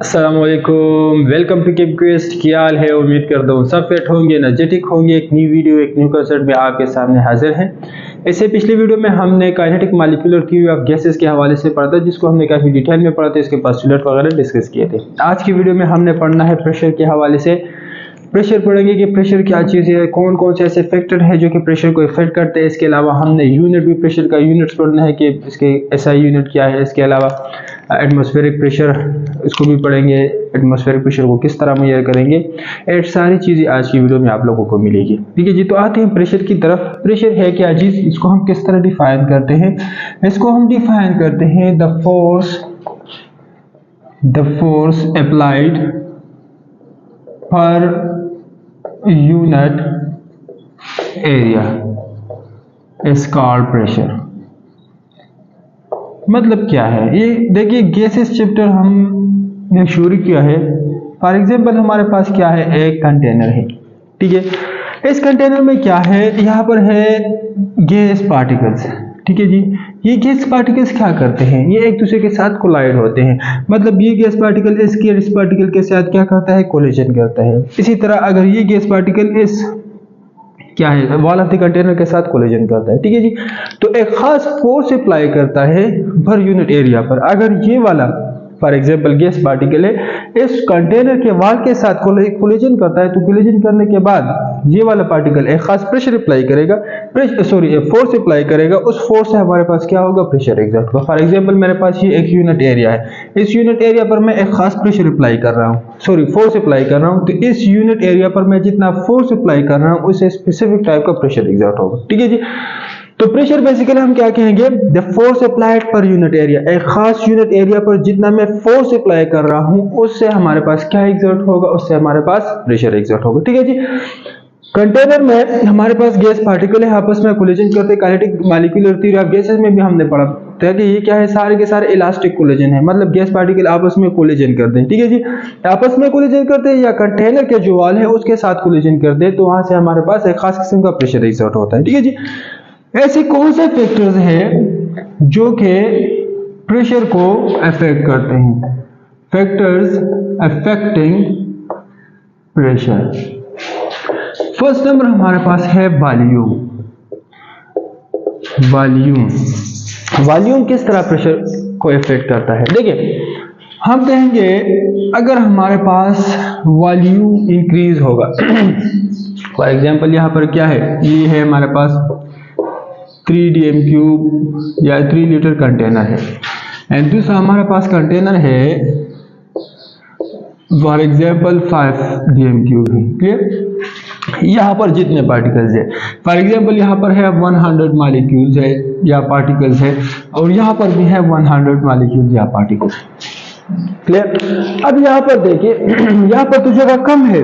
अस्सलामुअलैकुम, welcome to keep quest. क्या हाल है? उम्मीद करता हूँ सब फिट होंगे, एनर्जेटिक होंगे। एक न्यू वीडियो, एक न्यू कंसेप्ट में आपके सामने हाजिर हैं। इससे पिछली वीडियो में हमने kinetic molecular theory of gases के हवाले से पढ़ा था, जिसको हमने काफ़ी डिटेल में पढ़ा था, इसके पोस्टुलेट वगैरह डिस्कस किए थे। आज की वीडियो में हमने पढ़ना है प्रेशर के हवाले से। प्रेशर पढ़ेंगे कि प्रेशर क्या चीज़ है, कौन कौन से ऐसे फैक्टर है जो कि प्रेशर को इफेक्ट करते हैं। इसके अलावा हमने यूनिट भी, प्रेशर का यूनिट्स पढ़ना है कि इसके एसआई यूनिट क्या है। इसके अलावा एटमॉस्फेरिक प्रेशर, इसको भी पढ़ेंगे, एटमॉस्फेरिक प्रेशर को किस तरह मेजर करेंगे। ये सारी चीज़ें आज की वीडियो में आप लोगों को मिलेगी। ठीक है जी, तो आते हैं प्रेशर की तरफ। प्रेशर है क्या चीज़, इसको हम किस तरह डिफाइन करते हैं। इसको हम डिफाइन करते हैं द फोर्स अप्लाइड पर unit area is called pressure. मतलब क्या है ये, देखिए गैसेस चैप्टर हमने शुरू किया है। फॉर एग्जांपल हमारे पास क्या है, एक कंटेनर है। ठीक है, इस कंटेनर में क्या है, यहाँ पर है गैस पार्टिकल्स। ठीक है जी, ये गैस पार्टिकल्स क्या करते हैं, ये एक दूसरे के साथ कोलाइड होते हैं। मतलब ये गैस पार्टिकल इस पार्टिकल के साथ क्या करता है, कोलिजन करता है। इसी तरह अगर ये गैस पार्टिकल इस क्या है, वॉल ऑफ द कंटेनर के साथ कोलिजन करता है। ठीक है जी, तो एक खास फोर्स अप्लाई करता है पर यूनिट एरिया पर। अगर ये वाला फॉर एग्जांपल गैस पार्टिकल है, इस कंटेनर के वॉल के साथ कोलिजन करता है, तो कोलिजन करने के बाद ये वाला पार्टिकल एक खास प्रेशर अप्लाई करेगा, फोर्स अप्लाई करेगा। उस फोर्स से हमारे पास क्या होगा, प्रेशर एग्जर्ट होगा। फॉर एग्जांपल मेरे पास ये एक यूनिट एरिया है, इस यूनिट एरिया पर मैं एक खास प्रेशर अप्लाई कर रहा हूँ, फोर्स अप्लाई कर रहा हूँ। तो इस यूनिट एरिया पर मैं जितना फोर्स अप्लाई कर रहा हूँ, उससे स्पेसिफिक टाइप का प्रेशर एग्जर्ट होगा। ठीक है जी, तो प्रेशर बेसिकली हम क्या कहेंगे, द फोर्स अप्लाइड पर यूनिट एरिया। एक खास यूनिट एरिया पर जितना मैं फोर्स अप्लाई कर रहा हूं, उससे हमारे पास क्या एग्जर्ट होगा, उससे हमारे पास प्रेशर एग्जर्ट होगा। ठीक है जी, कंटेनर में हमारे पास गैस पार्टिकल है, आपस में कोलिजन करते हैं। Kinetic molecular theory of gases में भी हमने पढ़ा था कि ये क्या है, सारे के सारे इलास्टिक कोलिजन है। मतलब गैस पार्टिकल आपस में कोलिजन करते हैं। ठीक है जी, आपस में कोलिजन करते हैं या कंटेनर के जो वॉल है उसके साथ कोलिजन करते हैं, तो वहां से हमारे पास एक खास किस्म का प्रेशर एग्जर्ट होता है। ठीक है जी, ऐसे कौन से फैक्टर्स हैं जो कि प्रेशर को अफेक्ट करते हैं। Factors affecting pressure. First number हमारे पास है वॉल्यूम। वॉल्यूम किस तरह प्रेशर को अफेक्ट करता है। देखिए, हम कहेंगे अगर हमारे पास वॉल्यूम इंक्रीज होगा फॉर एग्जांपल यहाँ पर क्या है, ये है हमारे पास 3 dm³ या 3 लीटर कंटेनर है, एंड दूसरा हमारे पास कंटेनर है फॉर एग्जांपल 5 dm³ है। क्लियर, यहाँ पर जितने पार्टिकल्स है, फॉर एग्जांपल यहाँ पर है 100 मॉलिक्यूल्स है या पार्टिकल्स है, और यहाँ पर भी है 100 मॉलिक्यूल्स या पार्टिकल्स। क्लियर, अब यहाँ पर देखिए, यहाँ पर तो जगह कम है।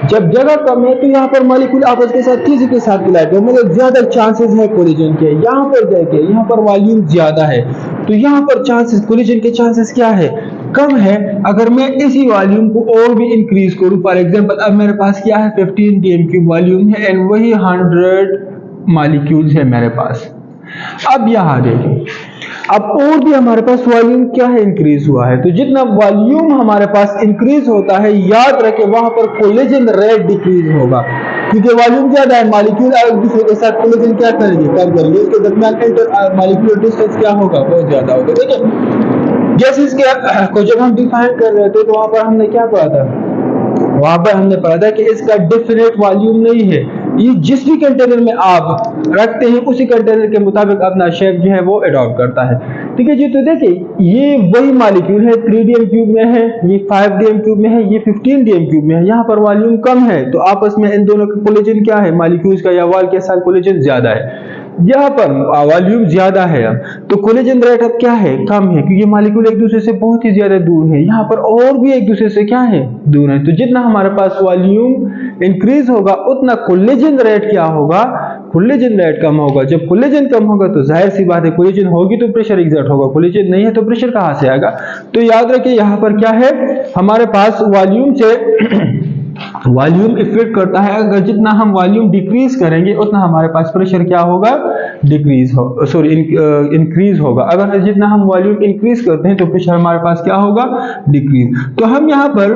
जब जगह कम है तो यहाँ पर मॉलिक्यूल आपस के साथ किसी के साथ कोलाइड है, मतलब ज्यादा चांसेस है कोलिजन के। यहाँ पर देखिए, यहाँ पर वॉल्यूम ज्यादा है, तो यहाँ पर चांसेस, कोलिजन के चांसेस क्या है, कम है। अगर मैं इसी वॉल्यूम को और भी इंक्रीज करूँ, फॉर एग्जांपल अब मेरे पास क्या है, 15 dm³ वॉल्यूम है, एंड वही 100 मॉलिक्यूल्स है मेरे पास। अब यहाँ देखिए, अब और भी हमारे पास वॉल्यूम क्या है, इंक्रीज हुआ है। तो जितना वॉल्यूम हमारे पास इंक्रीज होता है, याद रखें वहां पर कोलिजन रेट डिक्रीज होगा, क्योंकि वॉल्यूम ज्यादा है। मॉलिक्यूल एक दूसरे के साथ कोलिजन क्या करेंगे, कम करेंगे, उसके दरमियान इंटर मॉलिक्यूलर डिस्टेंस क्या होगा, बहुत ज्यादा होगा। ठीक है, गैसेस को जब हम डिफाइन कर रहे थे तो वहां पर हमने क्या पढ़ा था, वहां पर हमने पढ़ा था कि इसका डेफिनेट वॉल्यूम नहीं है। ये जिस भी कंटेनर में आप रखते हैं, उसी कंटेनर के मुताबिक अपना शेप जो है वो अडॉप्ट करता है। ठीक है जी, तो देखिए ये वही मॉलिक्यूल है, 3 dm³ में है, ये 5 dm³ में है, ये 15 dm³ में है। यहाँ पर वॉल्यूम कम है, तो आपस में इन दोनों का कोलिजन क्या है, मॉलिक्यूल्स का या वॉल के साथ कोलिजन ज्यादा है। यहाँ पर वॉल्यूम ज्यादा है, तो कोलिजन रेट अब क्या है, कम है, क्योंकि मॉलिक्यूल एक दूसरे से बहुत ही ज्यादा दूर है। यहाँ पर और भी एक दूसरे से क्या है, दूर है। तो जितना हमारे पास वॉल्यूम इंक्रीज होगा, उतना कोलिजन रेट क्या होगा, कोलिजन रेट कम होगा। जब कोलिजन कम होगा तो जाहिर सी बात है, कोलिजन होगी तो प्रेशर एग्जर्ट होगा, कोलिजन नहीं है तो प्रेशर कहाँ से आएगा। तो याद रखिए यहाँ पर क्या है, हमारे पास वॉल्यूम से वॉल्यूम इफेक्ट करता है। अगर जितना हम वॉल्यूम डिक्रीज करेंगे उतना हमारे पास प्रेशर क्या होगा, इंक्रीज होगा। अगर जितना हम वॉल्यूम इंक्रीज करते हैं तो प्रेशर हमारे पास क्या होगा, डिक्रीज। तो हम यहाँ पर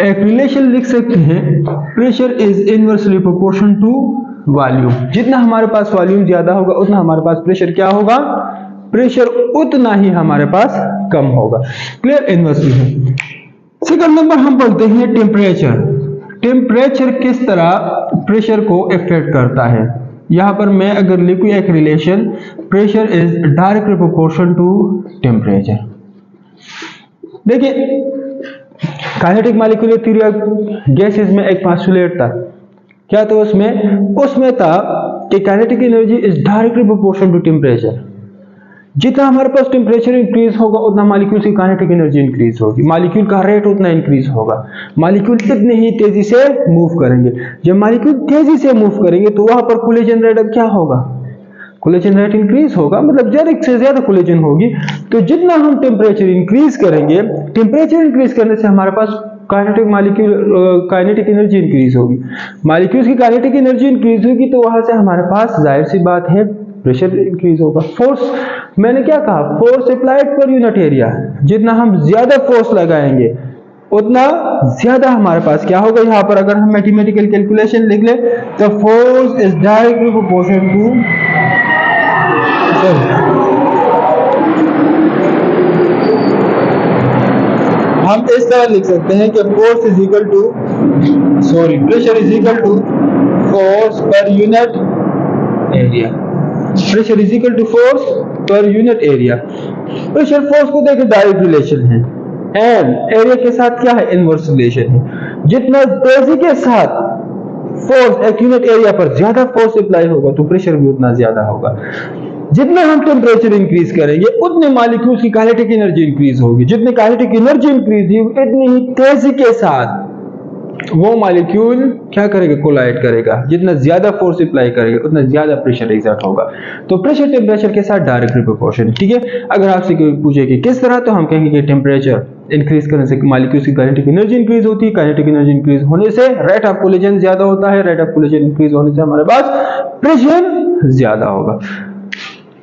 एक रिलेशन लिख सकते हैं, pressure is inversely proportion to volume. जितना हमारे पास वॉल्यूम ज्यादा होगा उतना हमारे पास प्रेशर क्या होगा, प्रेशर उतना ही हमारे पास कम होगा। क्लियर, इनवर्सली है। सेकंड नंबर हम पढ़ते हैं टेम्परेचर। टेम्परेचर किस तरह प्रेशर को इफेक्ट करता है। यहां पर मैं अगर लिखूं एक relation, pressure is directly proportion to temperature. देखिए kinetic molecular theory of gases में एक पोस्टुलेट था, क्या था उसमें था कि kinetic energy is directly proportion to temperature. जितना हमारे पास टेम्परेचर इंक्रीज होगा उतना मॉलिक्यूल की काइनेटिक एनर्जी इंक्रीज होगी, मॉलिक्यूल का रेट उतना इंक्रीज होगा, मॉलिक्यूल कितने ही तेजी से मूव करेंगे। जब मॉलिक्यूल तेजी से मूव करेंगे तो वहां पर कोलिजन रेट अब क्या होगा, कोलिजन रेट इंक्रीज होगा, मतलब ज्यादा से ज्यादा कोलिजन होगी। तो जितना हम टेम्परेचर इंक्रीज करेंगे, टेम्परेचर इंक्रीज करने से हमारे पास काइनेटिक एनर्जी इंक्रीज होगी। मॉलिक्यूल्स की काइनेटिक एनर्जी इंक्रीज होगी तो वहां से हमारे पास जाहिर सी बात है प्रेशर इंक्रीज होगा। फोर्स, मैंने क्या कहा, फोर्स अप्लाइड पर यूनिट एरिया। जितना हम ज्यादा फोर्स लगाएंगे उतना ज्यादा हमारे पास क्या होगा। यहाँ पर अगर हम मैथमेटिकल कैलकुलेशन लिख ले तो force is directly proportional to, हम इस तरह लिख सकते हैं कि force is equal to pressure is equal to force per unit area. Pressure is equal to force per unit area. Pressure force को देखिए डायरेक्ट रिलेशन है, एंड एरिया के साथ क्या है, इनवर्स रिलेशन है। जितना तेजी के साथ फोर्स एक यूनिट एरिया पर ज्यादा फोर्स अप्लाई होगा तो प्रेशर भी उतना ज्यादा होगा। जितना हम टेम्परेचर इंक्रीज करेंगे उतने मॉलिक्यूल्स की काइनेटिक एनर्जी इंक्रीज होगी। जितनी काइनेटिक एनर्जी इंक्रीज होगी उतनी ही तेजी के साथ वो मॉलिक्यूल क्या करेगा, कोलाइड करेगा। जितना ज्यादा फोर्स अप्लाई करेगा उतना ज्यादा प्रेशर एग्जर्ट होगा। तो प्रेशर टेम्परेचर के साथ डायरेक्टली प्रोपोर्शन, ठीक है। अगर आपसे कोई पूछे कि किस तरह, तो हम कहेंगे कि टेम्परेचर इंक्रीज करने से मॉलिक्यूल्स की काइनेटिक एनर्जी इंक्रीज होती है, काइनेटिक एनर्जी इंक्रीज होने से रेट ऑफ कोलिजन ज्यादा होता है, रेट ऑफ कोलिजन इंक्रीज होने से हमारे पास प्रेशर ज्यादा होगा।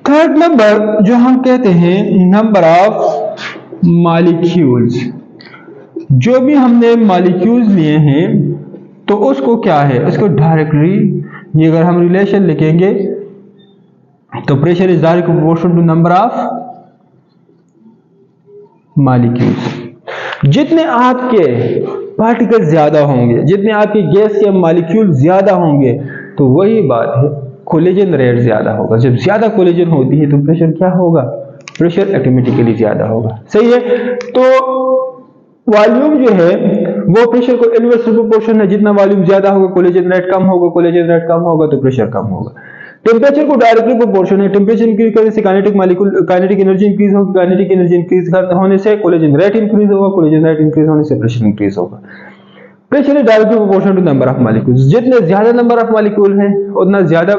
थर्ड नंबर जो हम कहते हैं नंबर ऑफ मॉलिक्यूल्स। जो भी हमने मॉलिक्यूल्स लिए हैं तो उसको क्या है, उसको डायरेक्टली, ये अगर हम रिलेशन लिखेंगे तो pressure is direct proportional to number of molecules. जितने आपके पार्टिकल ज्यादा होंगे, जितने आपके गैस के मॉलिक्यूल ज्यादा होंगे, तो वही बात है कोलिजन रेट ज्यादा होगा। जब ज्यादा कोलिजन होती है तो प्रेशर क्या होगा, प्रेशर ऑटोमेटिकली ज्यादा होगा। सही है। तो वॉल्यूम जो है वो प्रेशर को इनवर्सली प्रोपोर्शन है। जितना वॉल्यूम ज्यादा होगा कोलिजन रेट कम होगा, कोलिजन रेट कम होगा तो प्रेशर कम होगा। टेम्परेचर को डायरेक्टली प्रोपोर्शन है। टेम्परेचर इंक्रीज करने से काइनेटिक एनर्जी इंक्रीज होगी, काइनेटिक एनर्जी इंक्रीज होने से कोलिजन रेट इंक्रीज होगा, कोलिजन रेट इंक्रीज होने से प्रेशर इंक्रीज होगा। Pressure is directly proportional to number of molecules. जितने ज्यादा नंबर ऑफ मॉलिक्यूल हैं उतना ज्यादा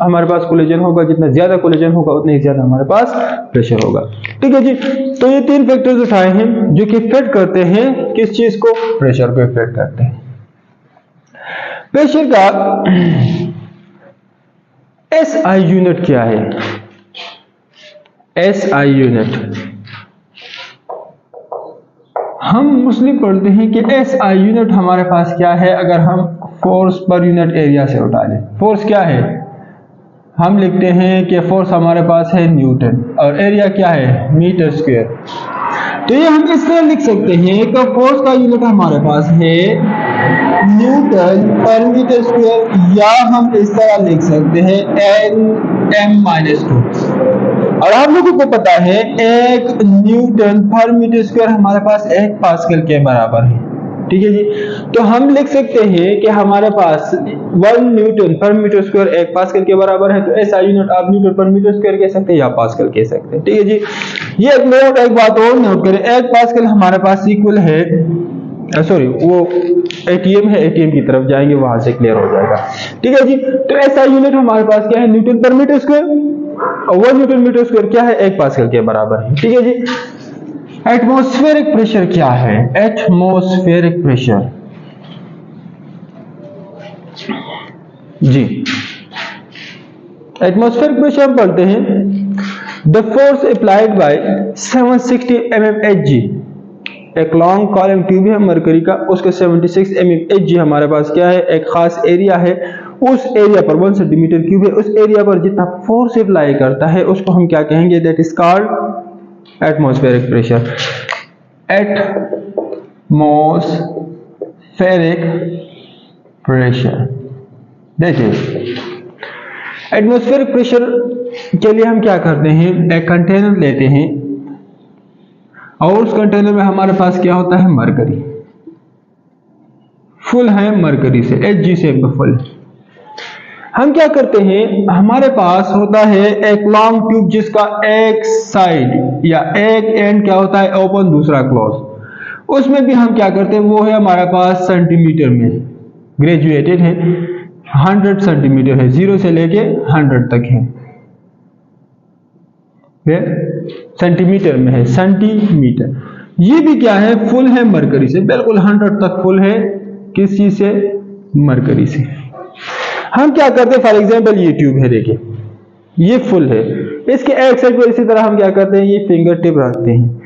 हमारे पास कोलिजन होगा, जितना ज्यादा कोलिजन होगा उतना ही ज्यादा हमारे पास प्रेशर होगा। ठीक है जी। तो ये तीन फैक्टर्स उठाए हैं जो कि इफेक्ट करते हैं किस चीज को, प्रेशर को इफेक्ट करते हैं। प्रेशर का एसआई यूनिट क्या है, एसआई यूनिट हम मुस्लिम पढ़ते हैं कि एसआई यूनिट हमारे पास क्या है। अगर हम फोर्स पर यूनिट एरिया से उठा लें, फोर्स क्या है, हम लिखते हैं कि फोर्स हमारे पास है न्यूटन और एरिया क्या है, मीटर स्क्वायर। तो ये हम इस तरह लिख सकते हैं कि फोर्स का यूनिट हमारे पास है न्यूटन पर मीटर स्क्वायर, या हम इस तरह लिख सकते हैं Nm-2। और आप लोगों को पता है 1 न्यूटन पर मीटर स्क्वायर हमारे पास 1 पास्कल के बराबर है। ठीक है जी। तो हम लिख सकते हैं कि हमारे पास 1 न्यूटन पर मीटर स्क्वायर 1 पास्कल के बराबर है। तो ऐसा यूनिट आप न्यूटन पर मीटर स्क्वायर कह सकते हैं या पास्कल कह सकते हैं। ठीक है जी। ये एक बात और नोट करें, 1 पास्कल हमारे पास इक्वल है, सॉरी वो एटीएम है, एटीएम की तरफ जाएंगे वहां से क्लियर हो जाएगा। ठीक है जी। तो ऐसा यूनिट हमारे पास क्या है, न्यूटन पर मीटर स्क्वायर, और 1 न्यूटन मीटर स्क्वायर क्या है, 1 पास्कल के बराबर है। ठीक है जी। एटमॉस्फेरिक प्रेशर क्या है? एटमॉस्फेरिक प्रेशर जी, एटमॉस्फेरिक प्रेशर पढ़ते हैं the force applied by 760 mmHg। एक लॉन्ग कॉलम ट्यूब है मरकरी का, उसके 76 mmHg हमारे पास क्या है? एक खास एरिया है, उस एरिया पर 1 सेंटीमीटर क्यूब है, उस एरिया पर जितना फोर्स अप्लाई करता है उसको हम क्या कहेंगे? That is called atmospheric pressure. Atmospheric pressure that is atmospheric pressure के लिए हम क्या करते हैं? एक कंटेनर लेते हैं और उस कंटेनर में हमारे पास क्या होता है? मरकरी फुल है, मरकरी से Hg से फुल। हम क्या करते हैं? हमारे पास होता है एक लॉन्ग ट्यूब जिसका एक साइड या एक एंड क्या होता है? ओपन, दूसरा क्लोज। उसमें भी हम क्या करते हैं? वो है हमारे पास सेंटीमीटर में ग्रेजुएटेड है, 100 सेंटीमीटर है, 0 से लेके 100 तक है, सेंटीमीटर में है, सेंटीमीटर। ये भी क्या है? फुल है मरकरी से, बिल्कुल 100 तक फुल है। किस चीज से? मरकरी से। हम क्या करते हैं? फॉर एग्जांपल ये ट्यूब है, देखिए ये फुल है, इसके एक साइड पर इसी तरह हम क्या करते हैं? ये फिंगर टिप रखते हैं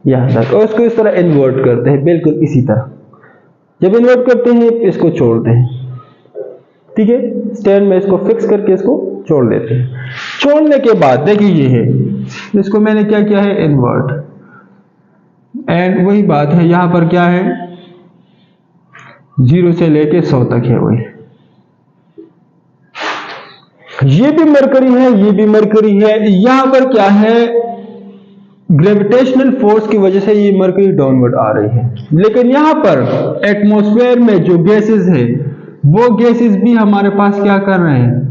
यहां तक और उसको इस तरह इन्वर्ट करते हैं, बिल्कुल इसी तरह। जब इन्वर्ट करते हैं इसको छोड़ते हैं, ठीक है, स्टैंड में इसको फिक्स करके इसको छोड़ देते हैं। छोड़ने के बाद देखिए ये है, इसको मैंने क्या किया है? इन्वर्ट। एंड वही बात है, यहां पर क्या है? 0 से लेके 100 तक है वही। ये भी मरकरी है, ये भी मरकरी है। यहां पर क्या है? ग्रेविटेशनल फोर्स की वजह से ये मरकरी डाउनवर्ड आ रही है, लेकिन यहां पर एटमॉस्फेयर में जो गैसेस है वो गैसेस भी हमारे पास क्या कर रहे हैं?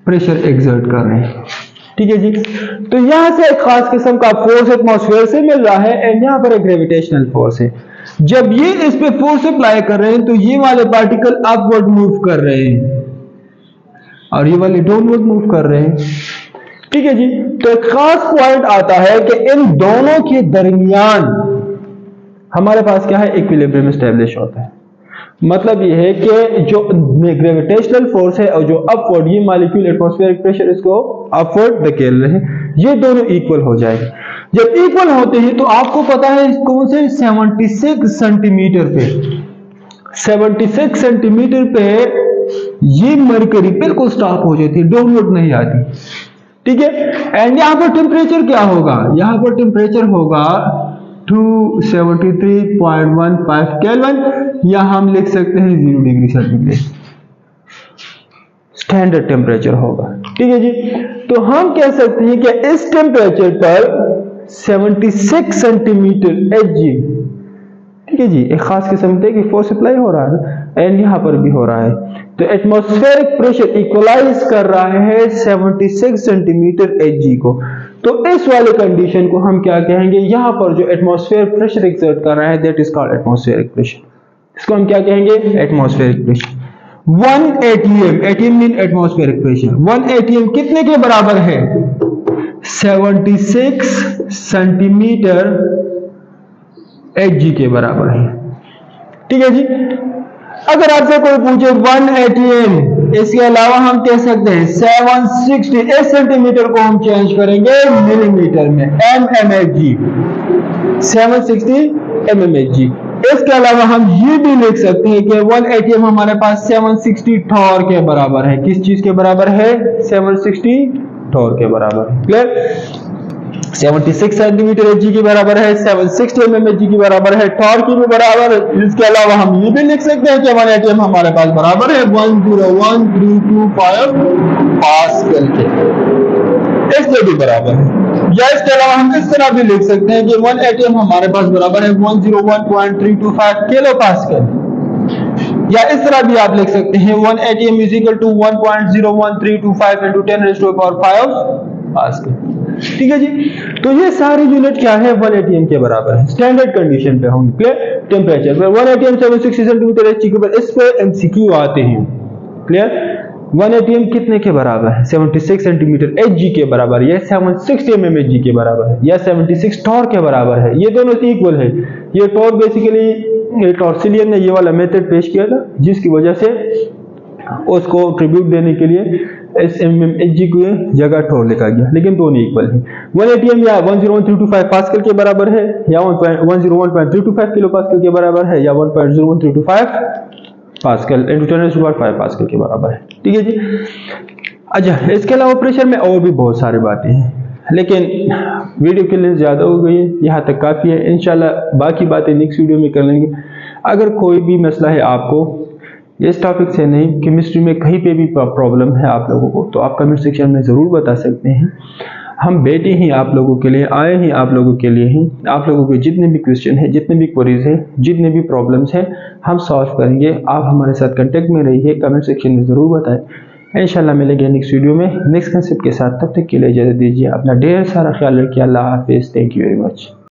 प्रेशर एक्सर्ट कर रहे हैं, ठीक है जी। तो यहां से एक खास किस्म का फोर्स एटमॉस्फेयर से मिल रहा है एंड यहां पर एक ग्रेविटेशनल फोर्स है। जब ये इस पे फोर्स अप्लाई कर रहे हैं तो ये वाले पार्टिकल अपवर्ड मूव कर रहे हैं और ये वाले डाउनवर्ड मूव कर रहे हैं, ठीक है जी। तो एक खास पॉइंट आता है कि इन दोनों के दरमियान हमारे पास क्या है? इक्विलिब्रियम एस्टेब्लिश होता है। मतलब ये है कि जो ग्रेविटेशनल फोर्स है और जो अपवर्ड, ये मॉलिक्यूल एटमॉस्फेरिक प्रेशर इसको अपवर्ड धकेल रहे हैं, ये दोनों इक्वल हो जाएंगे। जब इक्वल होते हैं तो आपको पता है कौन से? 76 सेंटीमीटर पे, 76 सेंटीमीटर पे ये मरकरी बिल्कुल स्टॉप हो जाती है, डाउनवर्ड नहीं आती, ठीक है। एंड यहां पर टेम्परेचर क्या होगा? यहां पर टेम्परेचर होगा 273.15 केल्विन, या हम लिख सकते हैं 0 डिग्री सेंटीग्रेड स्टैंडर्ड टेम्परेचर होगा, ठीक है जी। तो हम कह सकते हैं कि इस टेम्परेचर पर 76 सेंटीमीटर Hg, ठीक है जी, एक खास किस्म की फोर्स अप्लाई हो रहा है एंड यहां पर भी हो रहा है। तो एटमॉस्फेरिक प्रेशर इक्वलाइज कर रहा है 76 सेंटीमीटर Hg को। तो इस वाले कंडीशन को हम क्या कहेंगे? यहां पर जो एटमॉस्फेयर प्रेशर एक्सर्ट कर रहा है that is called atmospheric pressure. इसको हम क्या कहेंगे? Atmospheric pressure. 1 atm, atm mean atmospheric pressure. 1 atm कितने के बराबर है? 76 सेंटीमीटर Hg के बराबर है, ठीक है जी। अगर आपसे कोई पूछे 1 atm, इसके अलावा हम कह सकते हैं 760 सेंटीमीटर को हम चेंज करेंगे मिलीमीटर में, mmHg, 760 mmHg। इसके अलावा हम ये भी लिख सकते हैं कि 1 atm हमारे पास 760 ठोर के बराबर है। किस चीज के बराबर है? 760 ठोर के बराबर है, क्लियर। 76 सेंटीमीटर Hg के बराबर है, 760 mmHg के बराबर है, टॉर की भी बराबर है। इसके अलावा हम ये भी लिख सकते हैं कि 1 atm हमारे पास बराबर है 101325 पास्कल के, इसलिए भी बराबर है। या इसके अलावा हम इस तरह भी लिख सकते हैं कि 1 atm हमारे पास बराबर है 101.325 किलो पास्कल। या इस तरह भी आप लिख सकते हैं 1 atm is equal to 1.01325 into 10⁵ pascal, ठीक है जी। तो ये सारी यूनिट क्या है? 1 atm के बराबर है, स्टैंडर्ड कंडीशन पे होंगे, क्लियर। टेम्परेचर पर 1 atm 760 सेंटीमीटर Hg के ऊपर इस पे MCQ आते हैं, क्लियर। 1 ATM कितने के बराबर है? 76 सेंटीमीटर Hg के बराबर, या 760 mm Hg के बराबर है, या 76 टॉर्क के बराबर है। ये दोनों इक्वल है। ये टॉर्क बेसिकली टॉर्सिलियन ने ये वाला मेथड पेश किया था, जिसकी वजह से उसको ट्रिब्यूट देने के लिए Hg की जगह टॉर्क लिखा गया, लेकिन दोनों इक्वल है। 1 ATM या 101.325 पास्कल के बराबर है, या 101.325 किलो पास्कल के बराबर है, या 1.01.325 पास्कल इंटू 10⁵ पास्कल के बराबर है। ठीक है जी। अच्छा, इसके अलावा प्रेशर में और भी बहुत सारी बातें हैं, लेकिन वीडियो के लिए ज़्यादा हो गई है, यहाँ तक काफ़ी है। इंशाल्लाह बाकी बातें नेक्स्ट वीडियो में कर लेंगे। अगर कोई भी मसला है आपको इस टॉपिक से नहीं, केमिस्ट्री में कहीं पे भी प्रॉब्लम है आप लोगों को, तो आप कमेंट सेक्शन में ज़रूर बता सकते हैं। हम बैठे हैं आप लोगों के लिए, आए हैं आप लोगों के लिए ही। आप लोगों के जितने भी क्वेश्चन हैं, जितने भी क्वेरीज हैं, जितने भी प्रॉब्लम्स हैं, हम सॉल्व करेंगे। आप हमारे साथ कांटेक्ट में रहिए, कमेंट सेक्शन में ज़रूर बताएं। इंशाल्लाह मिलेंगे नेक्स्ट वीडियो में नेक्स्ट कंसेप्ट के साथ। तब तक के लिए इजाज़त दीजिए। अपना ढेर सारा ख्याल रखिए। अल्लाह हाफिज़। Thank you very much.